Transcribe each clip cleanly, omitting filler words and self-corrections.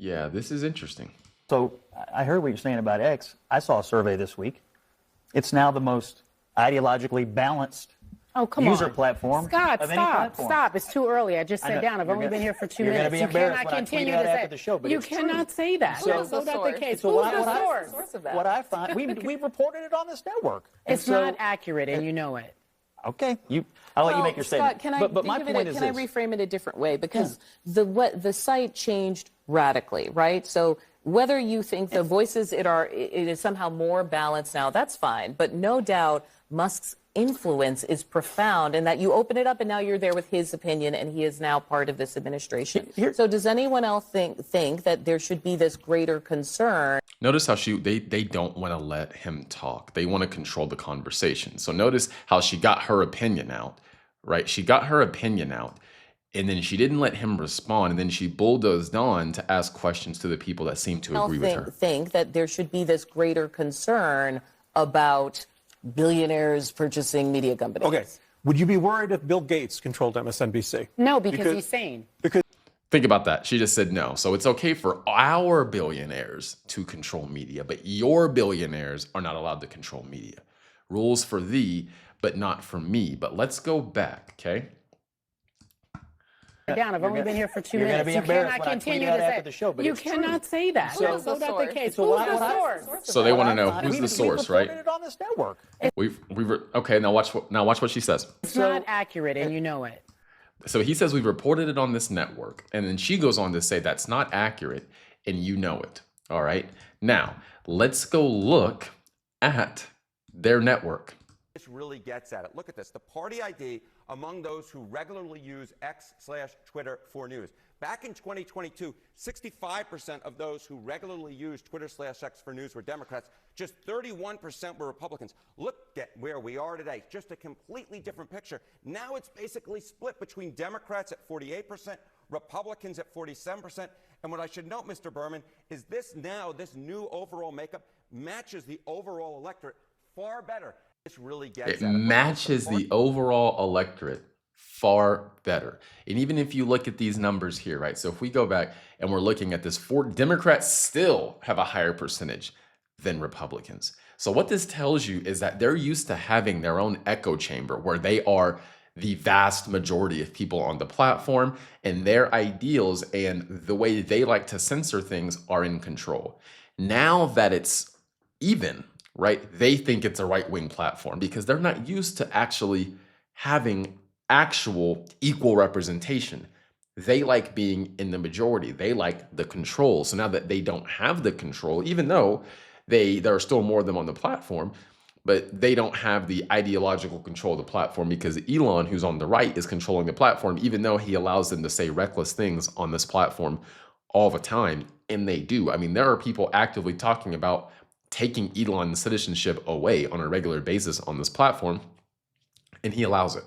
Yeah, this is interesting. So I heard what you're saying about X. I saw a survey this week. It's now the most ideologically balanced user platform. Scott, of any platform. stop. It's too early. I just sat down. I've only been here for 2 minutes. Be You embarrassed cannot when continue I tweet to out say after the show, but you it's cannot true. say that. So- That's not the case. So Who's what the I- source? What I find, we reported it on this network. And It's so- not accurate, and you know it. Okay, I'll let you make your statement. Scott, can I but my point is can I this. reframe it a different way? Because the site changed radically, right? So whether you think the voices it is somehow more balanced now, that's fine. But no doubt Musk's influence is profound, and that you open it up and now you're there with his opinion, and he is now part of this administration. So does anyone else think that there should be this greater concern? Notice how they don't want to let him talk. They want to control the conversation. So notice how she got her opinion out, right? She got her opinion out, and then she didn't let him respond, and then she bulldozed on to ask questions to the people that seem to agree with her. Think that there should be this greater concern about billionaires purchasing media companies. Okay. Would you be worried if Bill Gates controlled MSNBC? No, because he's sane. Think about that. She just said no. So it's okay for our billionaires to control media, but your billionaires are not allowed to control media. Rules for thee, but not for me. But let's go back, okay? Down. I've only been here for 2 You're minutes. gonna be You embarrassed cannot when I continue tweet to out say after the show, but you it's true. cannot say that. So- That's not the case. So Who's what the I- source? So they want to know who's the source, we right? reported it on this network. Okay, now watch what she says. It's not accurate, and you know it. So he says we've reported it on this network, and then she goes on to say that's not accurate, and you know it. All right. Now let's go look at their network. This really gets at it. Look at this. The party ID among those who regularly use X/Twitter for news. Back in 2022, 65% of those who regularly use Twitter/X for news were Democrats. Just 31% were Republicans. Look at where we are today. Just a completely different picture. Now it's basically split between Democrats at 48%, Republicans at 47%. And what I should note, Mr. Berman, is this new overall makeup matches the overall electorate far better. This really gets It at it. matches the overall electorate far better. And even if you look at these numbers here, right? So if we go back and we're looking at this, Democrats still have a higher percentage than Republicans. So what this tells you is that they're used to having their own echo chamber where they are the vast majority of people on the platform, and their ideals and the way they like to censor things are in control. Now that it's even, right? They think it's a right-wing platform because they're not used to actually having actual equal representation. They like being in the majority. They like the control. So now that they don't have the control, even though there are still more of them on the platform, but they don't have the ideological control of the platform because Elon, who's on the right, is controlling the platform, even though he allows them to say reckless things on this platform all the time. And they do. I mean, there are people actively talking about taking Elon's citizenship away on a regular basis on this platform, and he allows it.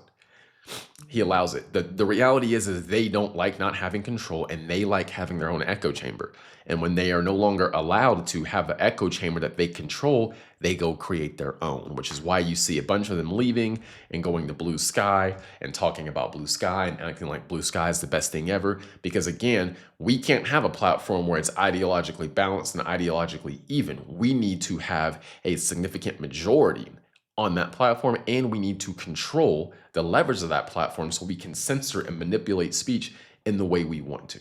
He allows it. The reality is they don't like not having control, and they like having their own echo chamber. And when they are no longer allowed to have an echo chamber that they control, they go create their own, which is why you see a bunch of them leaving and going to Blue Sky and talking about Blue Sky and acting like Blue Sky is the best thing ever. Because again, we can't have a platform where it's ideologically balanced and ideologically even. We need to have a significant majority on that platform, and we need to control the levers of that platform so we can censor and manipulate speech in the way we want to.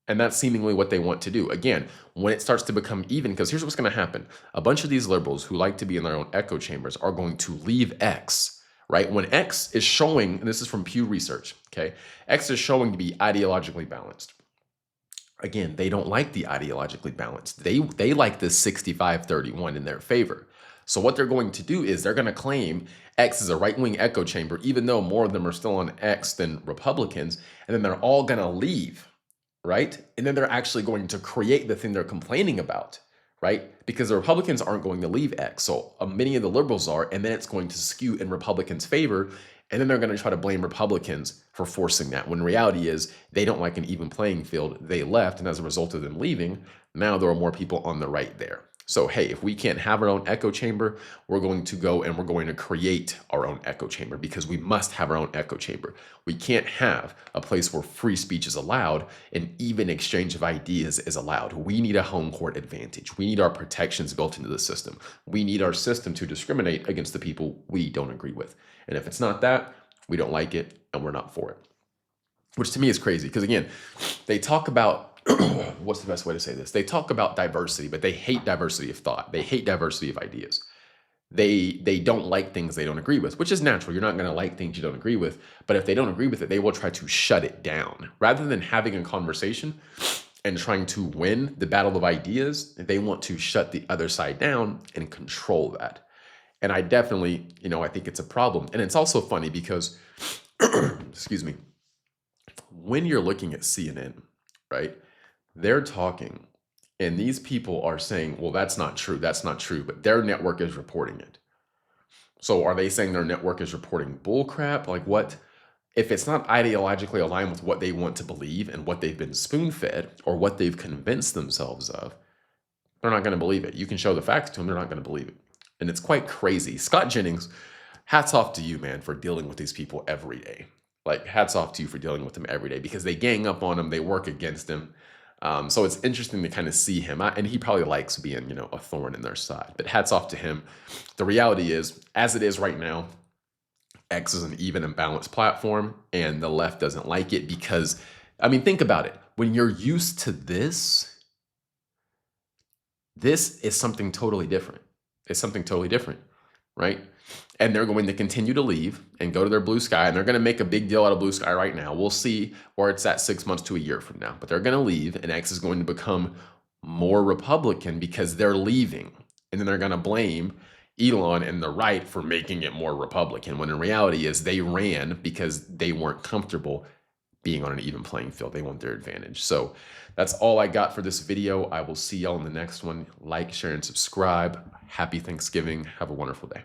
And that's seemingly what they want to do. Again, when it starts to become even, because here's what's going to happen. A bunch of these liberals who like to be in their own echo chambers are going to leave X, right? When X is showing, and this is from Pew Research, okay? X is showing to be ideologically balanced. Again, they don't like the ideologically balanced. They like this 65-31 in their favor. So what they're going to do is they're going to claim X is a right-wing echo chamber, even though more of them are still on X than Republicans, and then they're all going to leave, right? And then they're actually going to create the thing they're complaining about, right? Because the Republicans aren't going to leave X. So many of the liberals are, and then it's going to skew in Republicans' favor. And then they're going to try to blame Republicans for forcing that, when reality is they don't like an even playing field. They left, and as a result of them leaving, now there are more people on the right there. So, hey, if we can't have our own echo chamber, we're going to go and we're going to create our own echo chamber, because we must have our own echo chamber. We can't have a place where free speech is allowed and even exchange of ideas is allowed. We need a home court advantage. We need our protections built into the system. We need our system to discriminate against the people we don't agree with. And if it's not that, we don't like it and we're not for it. Which to me is crazy, because again, they talk about what's the best way to say this? They talk about diversity, but they hate diversity of thought. They hate diversity of ideas. They don't like things they don't agree with, which is natural. You're not going to like things you don't agree with, but if they don't agree with it, they will try to shut it down. Rather than having a conversation and trying to win the battle of ideas, they want to shut the other side down and control that. And I definitely, I think it's a problem. And it's also funny because, excuse me, when you're looking at CNN, right, they're talking and these people are saying, well, that's not true. That's not true. But their network is reporting it. So are they saying their network is reporting bull crap? Like what? If it's not ideologically aligned with what they want to believe and what they've been spoon-fed or what they've convinced themselves of, they're not going to believe it. You can show the facts to them. They're not going to believe it. And it's quite crazy. Scott Jennings, hats off to you, man, for dealing with these people every day. Like, hats off to you for dealing with them every day, because they gang up on him. They work against him. So it's interesting to kind of see him. And he probably likes being, a thorn in their side. But hats off to him. The reality is, as it is right now, X is an even and balanced platform, and the left doesn't like it because, think about it. When you're used to this is something totally different. It's something totally different, right? And they're going to continue to leave and go to their blue sky, and they're going to make a big deal out of blue sky right now. We'll see where it's at 6 months to a year from now, but they're going to leave, and X is going to become more Republican because they're leaving. And then they're going to blame Elon and the right for making it more Republican, when in reality is they ran because they weren't comfortable being on an even playing field. They want their advantage. So that's all I got for this video. I will see y'all in the next one. Like, share, and subscribe. Happy Thanksgiving. Have a wonderful day.